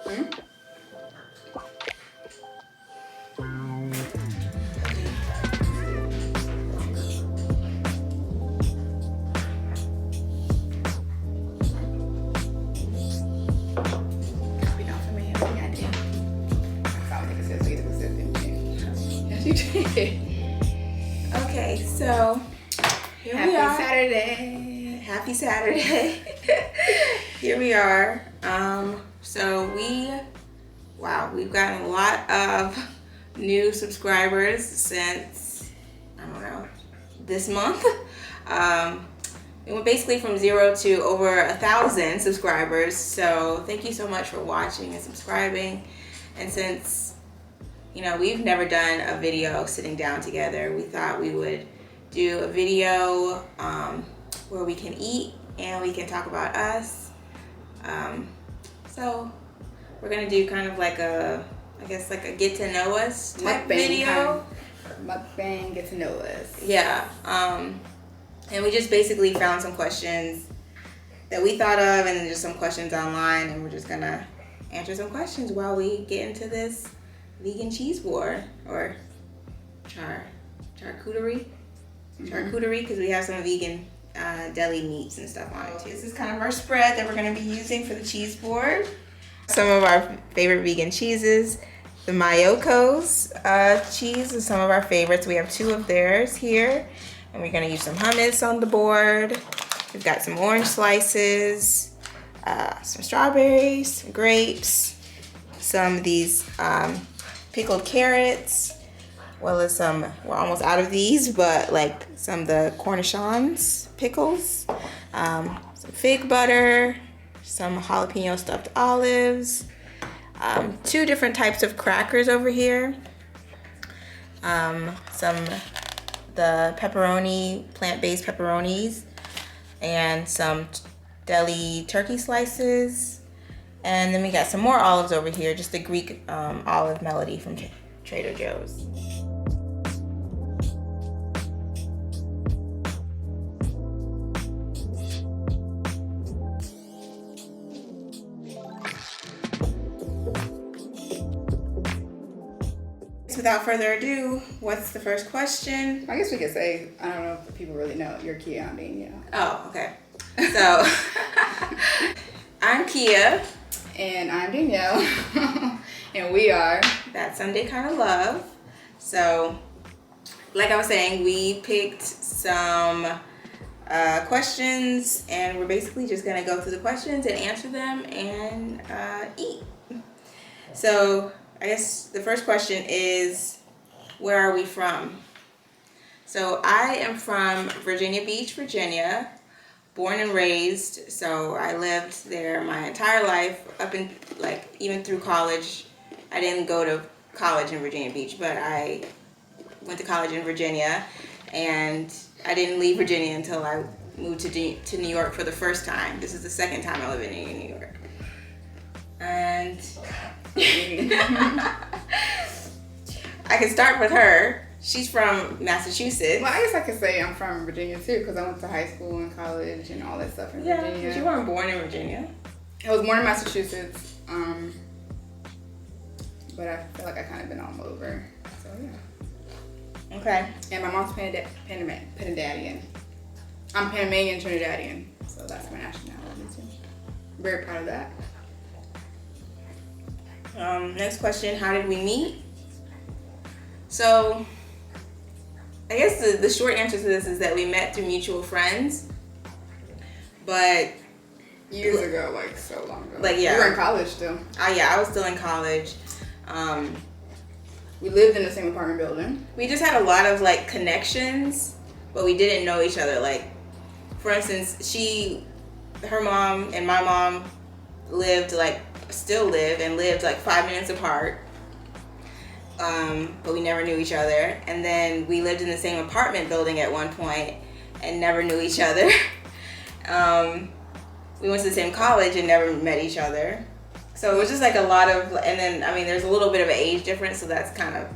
Okay, so here we are. Happy Saturday. Here we are. So we've gotten a lot of new subscribers since, I don't know, this month. We went basically from 0 to over 1,000 subscribers. So thank you so much for watching and subscribing. And since, you know, we've never done a video sitting down together, we thought we would do a video where we can eat and we can talk about us. So we're gonna do kind of like a get to know us type video. Mukbang, get to know us. Yeah. And we just basically found some questions that we thought of and just some questions online, and we're just gonna answer some questions while we get into this vegan cheese war, or charcuterie, because we have some vegan deli meats and stuff on it too. This is kind of our spread that we're going to be using for the cheese board. Some of our favorite vegan cheeses. The Mayoko's cheese is some of our favorites. We have 2 of theirs here, and we're going to use some hummus on the board. We've got some orange slices, some strawberries, some grapes, some of these pickled carrots, well as some, we're almost out of these, but like some of the cornichons pickles, some fig butter, some jalapeno stuffed olives, 2 different types of crackers over here, the pepperoni, plant-based pepperonis, and some deli turkey slices, and then we got some more olives over here, just the Greek olive melody from Trader Joe's. Without further ado, what's the first question? I guess we could say, I don't know if people really know, you're Kia, I'm Danielle. Oh, okay. So, I'm Kia. And I'm Danielle. And we are That Sunday Kind of Love. So, like I was saying, we picked some questions, and we're basically just going to go through the questions and answer them and eat. So, I guess the first question is, where are we from? So I am from Virginia Beach, Virginia, born and raised. So I lived there my entire life, up in, like, even through college. I didn't go to college in Virginia Beach, but I went to college in Virginia, and I didn't leave Virginia until I moved to New York for the first time. This is the second time I live in New York. And I can start with her. She's from Massachusetts. Well, I guess I could say I'm from Virginia too, because I went to high school and college and all that stuff in Virginia. Yeah, you weren't born in Virginia. I was born in Massachusetts, but I feel like I kind of been all over. So yeah. Okay. And my mom's Panamanian. I'm Panamanian Trinidadian, so that's my nationality too. Very proud of that. Next question, how did we meet? So, I guess the short answer to this is that we met through mutual friends, but years ago, like so long ago. Like, yeah. You were in college still. Yeah, I was still in college. We lived in the same apartment building. We just had a lot of like connections, but we didn't know each other. Like, for instance, her mom and my mom still lived like 5 minutes apart. But we never knew each other. And then we lived in the same apartment building at one point and never knew each other. We went to the same college and never met each other. So it was just like a lot of, and then, I mean, there's a little bit of an age difference, so that's kind of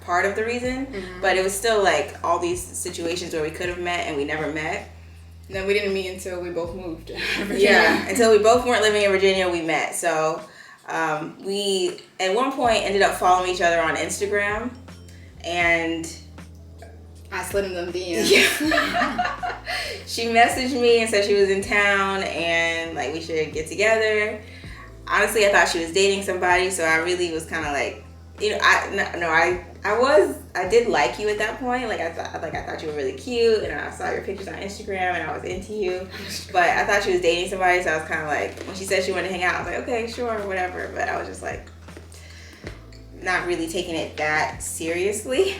part of the reason. Mm-hmm. But it was still like all these situations where we could have met and we never met. And then we didn't meet until we both moved to Virginia. Yeah, until we both weren't living in Virginia, we met. So We at one point ended up following each other on Instagram, and I slid in them DMs. yeah. She messaged me and said she was in town and like we should get together. Honestly, I thought she was dating somebody, so I really was kind of like, I did like you at that point. Like I thought you were really cute, and I saw your pictures on Instagram, and I was into you. But I thought she was dating somebody, so I was kind of like, when she said she wanted to hang out, I was like, okay, sure, whatever. But I was just like, not really taking it that seriously.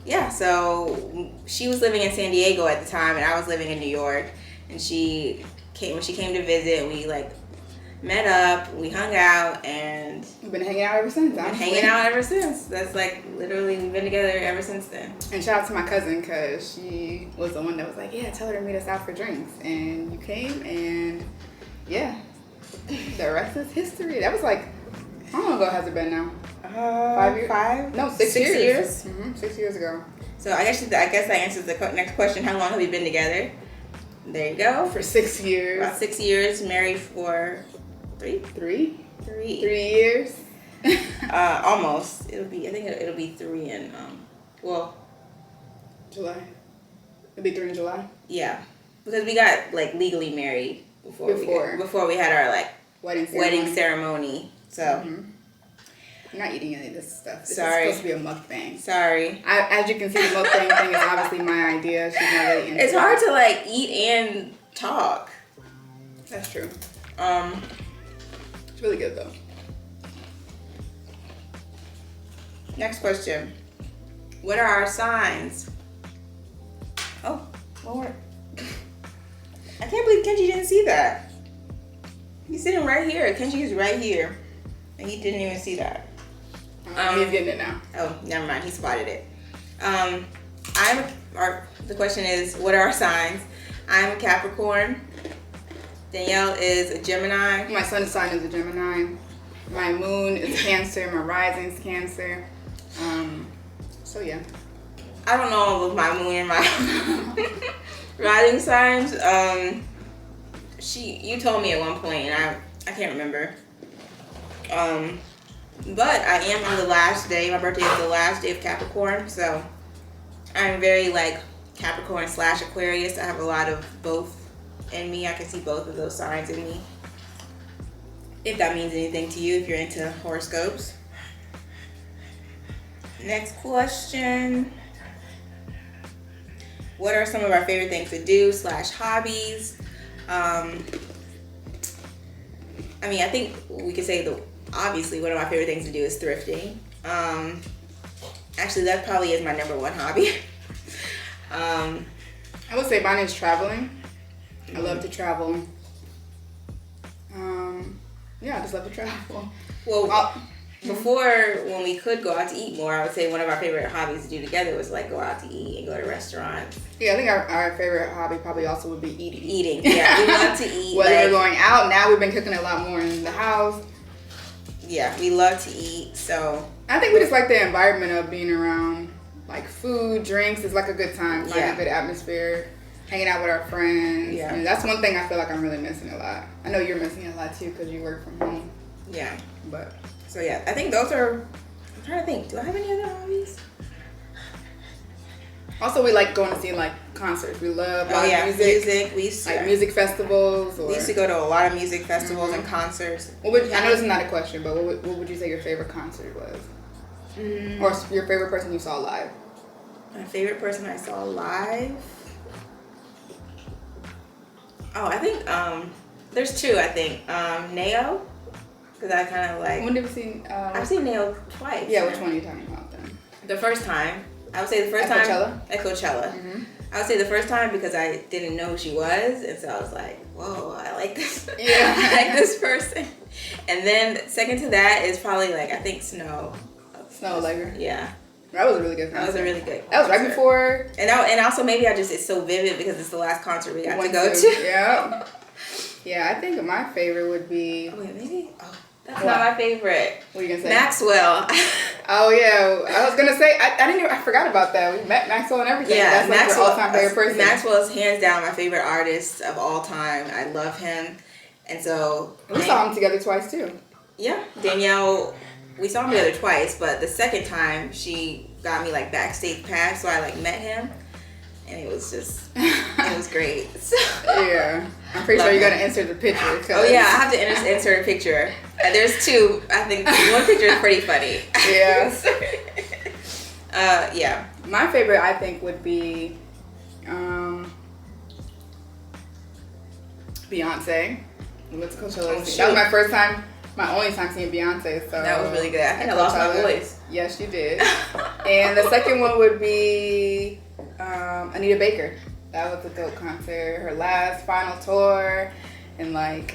Yeah. So she was living in San Diego at the time, and I was living in New York. And when she came to visit, we like met up, we hung out, and we've been hanging out ever since. That's like literally we've been together ever since then. And shout out to my cousin, because she was the one that was like, yeah, tell her to meet us out for drinks. And you came, and yeah, the rest is history. That was like, how long ago has it been now? 5 years? 5? No, 6 years. 6 years ago. So I guess that answers the next question. How long have you been together? There you go. For 6 years. About 6 years. Married for 3 years. Almost. I think it'll be 3 in July. It'll be 3 in July. Yeah, because we got like legally married before we had our like wedding ceremony. So. Mm-hmm. I'm not eating any of this stuff. This Sorry. is supposed to be a mukbang. Sorry. As you can see, the mukbang thing is obviously my idea. She's not really into It's hard to like eat and talk. That's true. It's really good though. Next question. What are our signs? Oh, Lord. I can't believe Kenji didn't see that. He's sitting right here. Kenji is right here. And he didn't even see that. He's getting it now. Oh, never mind. He spotted it. The question is, what are our signs? I'm a Capricorn. Danielle is a Gemini. My sun sign is a Gemini. My moon is Cancer. My rising is Cancer. So yeah. I don't know all of my moon and my rising signs. You told me at one point, and I can't remember. But I am on the last day. My birthday is the last day of Capricorn, so I'm very like Capricorn / Aquarius. I have a lot of both in me. I can see both of those signs in me. If that means anything to you, if you're into horoscopes. Next question. What are some of our favorite things to do / hobbies? I think we could say obviously one of my favorite things to do is thrifting. Actually, that probably is my number one hobby. I would say mine is traveling. I love to travel. I just love to travel. Well, before, when we could go out to eat more, I would say one of our favorite hobbies to do together was like go out to eat and go to restaurants. Yeah, I think our favorite hobby probably also would be eating. Eating, yeah. We love to eat. Whether we're going out, now we've been cooking a lot more in the house. Yeah, we love to eat, so. I think we just like the environment of being around, like food, drinks. It's like a good time, finding a good atmosphere, hanging out with our friends. Yeah. And that's one thing I feel like I'm really missing a lot. I know you're missing a lot too because you work from home. Yeah. But. So yeah, I think those are, I'm trying to think, do I have any other hobbies? Also, we like going to see like concerts. We love music. We used to like music festivals. We used to go to a lot of music festivals and concerts. I know this is not a question, but what would you say your favorite concert was? Or your favorite person you saw live? My favorite person I saw live? Oh, I think there's two. I think Neo, because I kind of like. When have you seen? I've seen Neo twice. Yeah, which one are you talking about then? The first time. I would say the first time. Coachella? At Coachella. Mm-hmm. I would say the first time because I didn't know who she was, and so I was like, whoa, I like this. Yeah. I like this person. And then second to that is probably like, I think Snow. Snow Allegra? Yeah. That was a really good concert. That was a really good concert. That was right before. And also maybe it's so vivid because it's the last concert we got to go to. Yeah. Yeah, I think my favorite would be. Oh, wait, maybe? Oh, that's not my favorite. What are you going to say? Maxwell. Oh, yeah. I was going to say, I forgot about that. We met Maxwell and everything. Yeah, that's like your all-time favorite person. Maxwell is hands down my favorite artist of all time. I love him. And so we saw them together twice too. Yeah, Danielle, we saw him together twice, but the second time she got me like backstage pass, so I like met him, and it was just, it was great. So, yeah, I'm pretty sure you gotta insert the picture. Oh yeah, I have to insert a picture. There's two. I think one picture is pretty funny. Yeah. Yeah. My favorite, I think, would be Beyonce. We went to Coachella. Oh, that was my first time, my only time seeing Beyonce. So that was really good. I think I lost my voice. Yes, you did. And the second one would be Anita Baker. That was a dope concert. Her last final tour, and like,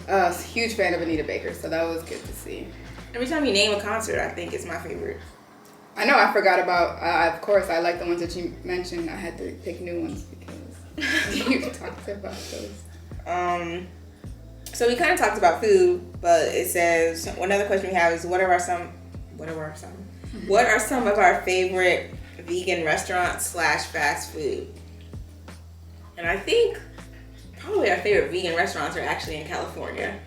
I was a huge fan of Anita Baker, so that was good to see. Every time you name a concert, I think it's my favorite. I know. I forgot about. Of course, I like the ones that you mentioned. I had to pick new ones because you talked about those. So we kind of talked about food, but it says another question we have is what are some of our favorite vegan restaurants / fast food? And I think probably our favorite vegan restaurants are actually in California.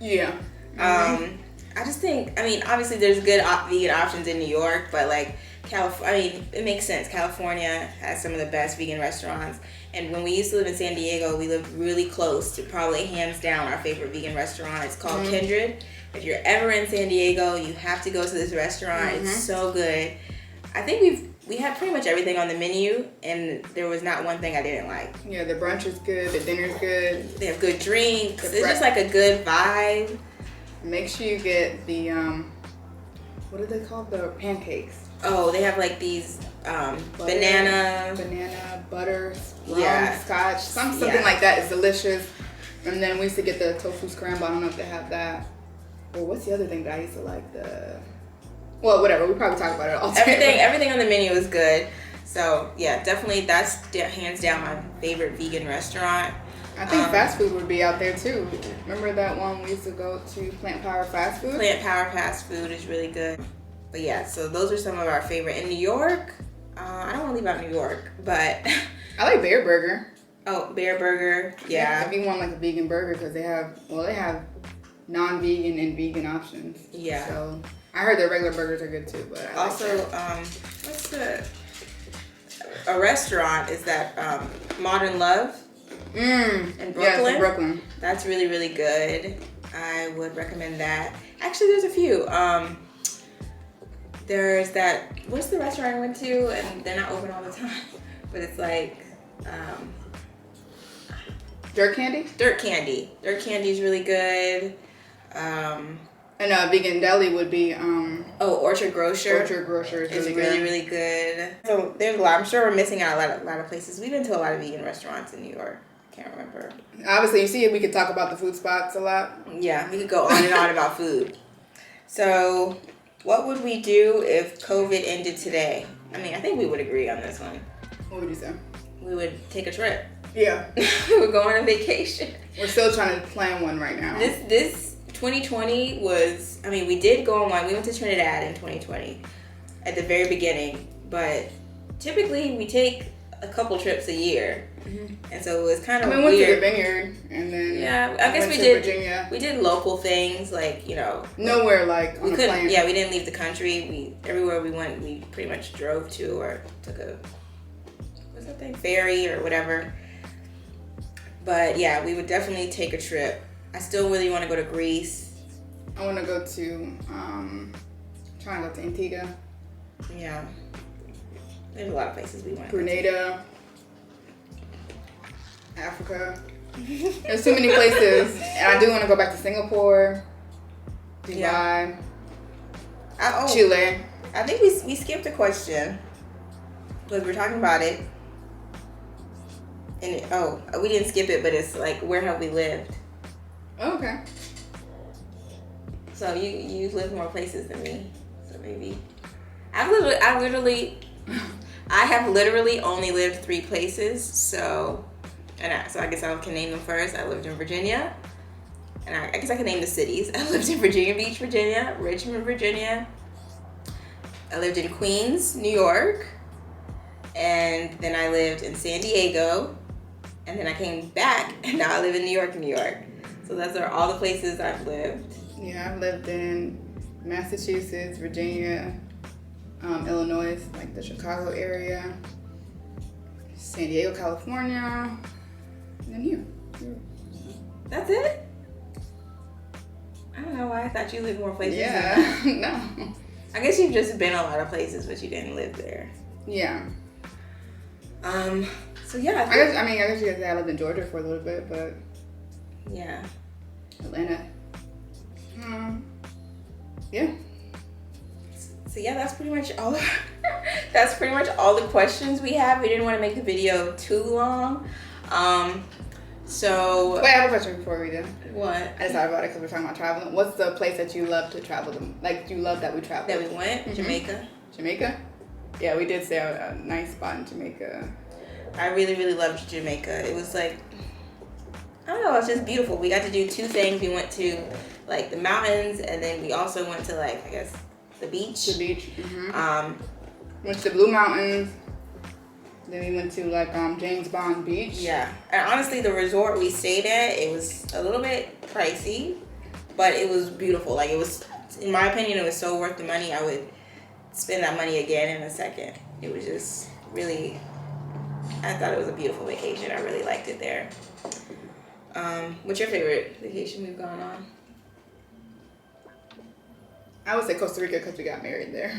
Yeah. I just think, I mean, obviously there's good vegan options in New York, but like it makes sense. California has some of the best vegan restaurants. And when we used to live in San Diego, we lived really close to probably hands down our favorite vegan restaurant. It's called Kindred. If you're ever in San Diego, you have to go to this restaurant. It's so good. I think we had pretty much everything on the menu, and there was not one thing I didn't like. Yeah, the brunch is good. The dinner's good. They have good drinks. It's just like a good vibe. Make sure you get the what are they called? The pancakes. Oh, they have like these banana butter, rum, scotch, something like that is delicious. And then we used to get the tofu scramble. I don't know if they have that. Or what's the other thing that I used to like? Well, whatever. We probably talk about it all day. Everything on the menu is good. So yeah, definitely that's hands down my favorite vegan restaurant. I think fast food would be out there too. Remember that one we used to go to, Plant Power Fast Food? Plant Power Fast Food is really good. But yeah, so those are some of our favorite. In New York, I don't want to leave out New York, but I like Bear Burger. Oh, Bear Burger, yeah. If you want like a vegan burger, because they have non-vegan and vegan options. Yeah. So I heard their regular burgers are good too, but I also what's a restaurant is that Modern Love in Brooklyn. Yeah, in Brooklyn. That's really, really good. I would recommend that. Actually, there's a few. There's that, what's the restaurant I went to? And they're not open all the time, but it's like Dirt Candy? Dirt Candy. Dirt Candy is really good. And a vegan deli would be Orchard Grocer. Orchard Grocer is really, really good. So there's a lot. I'm sure we're missing out a lot of places. We've been to a lot of vegan restaurants in New York. Can't remember. Obviously, you see, we could talk about the food spots a lot. Yeah, we could go on and on about food. So, what would we do if COVID ended today? I mean, I think we would agree on this one. What would you say? We would take a trip. Yeah. We would go on a vacation. We're still trying to plan one right now. This 2020 was, I mean, we did go on one. We went to Trinidad in 2020 at the very beginning, but typically we take a couple trips a year. Mm-hmm. And so it was kind of weird. We went to the Vineyard and then I guess we did Virginia. We did local things like, nowhere like on a plane. Yeah, we didn't leave the country. Everywhere we went, we pretty much drove to or took a ferry or whatever. But yeah, we would definitely take a trip. I still really want to go to Greece. I want to go to trying to go to Antigua. Yeah. There's a lot of places we went. Grenada. Africa. There's too many places. And I do want to go back to Singapore, Dubai, Chile. I think we skipped a question because we're talking about it. And we didn't skip it, but it's like, where have we lived? Oh, okay. So you lived more places than me. So maybe I have literally only lived 3 places. So I guess I can name them first. I lived in Virginia, and I guess I can name the cities. I lived in Virginia Beach, Virginia, Richmond, Virginia. I lived in Queens, New York, and then I lived in San Diego, and then I came back, and now I live in New York, New York. So those are all the places I've lived. Yeah, I've lived in Massachusetts, Virginia, Illinois, like the Chicago area, San Diego, California, and then here. That's it? I don't know why I thought you lived more places. Yeah, no. I guess you've just been a lot of places, but you didn't live there. Yeah. So yeah. I guess you could say I lived in Georgia for a little bit, but yeah. Atlanta. Yeah. So yeah, that's pretty much all. That's pretty much all the questions we have. We didn't want to make the video too long. So wait, I have a question before we do. What? I just thought about it because we're talking about traveling. What's the place that you love to travel to? Like, you love that we traveled? That we went? Mm-hmm. Jamaica. Jamaica? Yeah, we did stay at a nice spot in Jamaica. I really, really loved Jamaica. It was like, I don't know, it was just beautiful. We got to do two things. We went to like the mountains, and then we also went to like, I guess, the beach. The beach. Mm-hmm. Went to the Blue Mountains. Then we went to like James Bond Beach. Yeah, and honestly, the resort we stayed at, it was a little bit pricey, but it was beautiful. Like, it was, in my opinion, it was so worth the money. I would spend that money again in a second. It was just really, I thought it was a beautiful vacation. I really liked it there. What's your favorite vacation we've gone on? I would say Costa Rica because we got married there.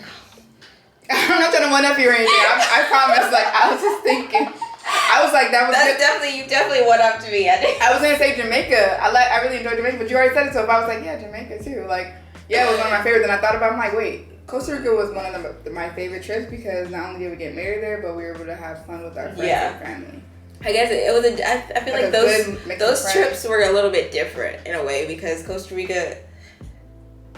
I'm not trying to one up you or anything. I promise. Like, I was just thinking. I was like, that's good. Definitely, you definitely went up to me. I was gonna say Jamaica. I really enjoyed Jamaica, but you already said it. So if I was like, yeah, Jamaica too. Like, yeah, it was one of my favorites. And I thought about it, I'm like, wait, Costa Rica was one of my favorite trips because not only did we get married there, but we were able to have fun with our friends and family. I guess it was I feel like those trips were a little bit different in a way because Costa Rica,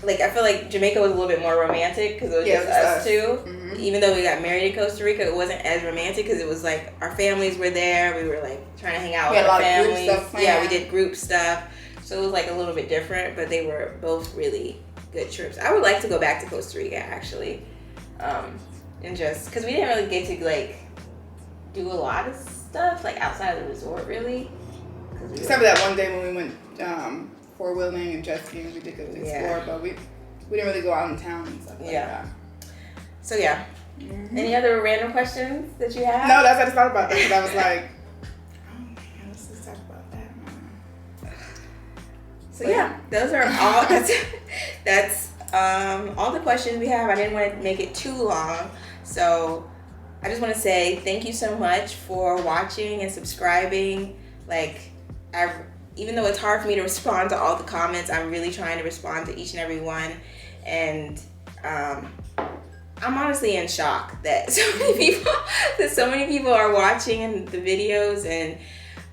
like, I feel like Jamaica was a little bit more romantic because it was just us two. Mm-hmm. Even though we got married in Costa Rica, it wasn't as romantic because it was like our families were there. We were like trying to hang out with our families. Yeah, we did group stuff. So it was like a little bit different, but they were both really good trips. I would like to go back to Costa Rica actually. And just because we didn't really get to like do a lot of stuff like outside of the resort really. Except for that one day when we went four-wheeling and jet skiing, we did go explore, but we didn't really go out in town and stuff like that. So yeah. Mm-hmm. Any other random questions that you have? No, that's what I just thought about that because I was like, oh man, let's just talk about that. So yeah, those are all. That's all the questions we have. I didn't want to make it too long, so I just want to say thank you so much for watching and subscribing. Like, even though it's hard for me to respond to all the comments, I'm really trying to respond to each and every one, and I'm honestly in shock that so many people are watching the videos. And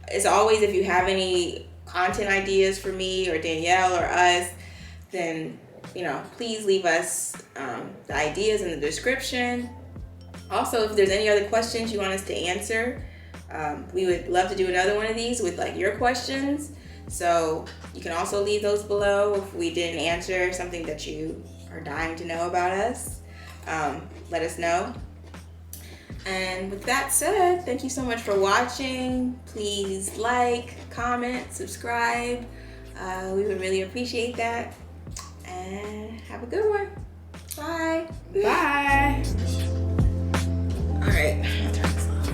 as always, if you have any content ideas for me or Danielle or us, then please leave us the ideas in the description. Also, if there's any other questions you want us to answer, we would love to do another one of these with like your questions. So you can also leave those below if we didn't answer something that you are dying to know about us. Let us know. And with that said, thank you so much for watching. Please like, comment, subscribe. We would really appreciate that. And have a good one. Bye. Bye. All right, I'll turn this off.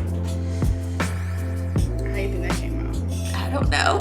How do you think that came out? I don't know.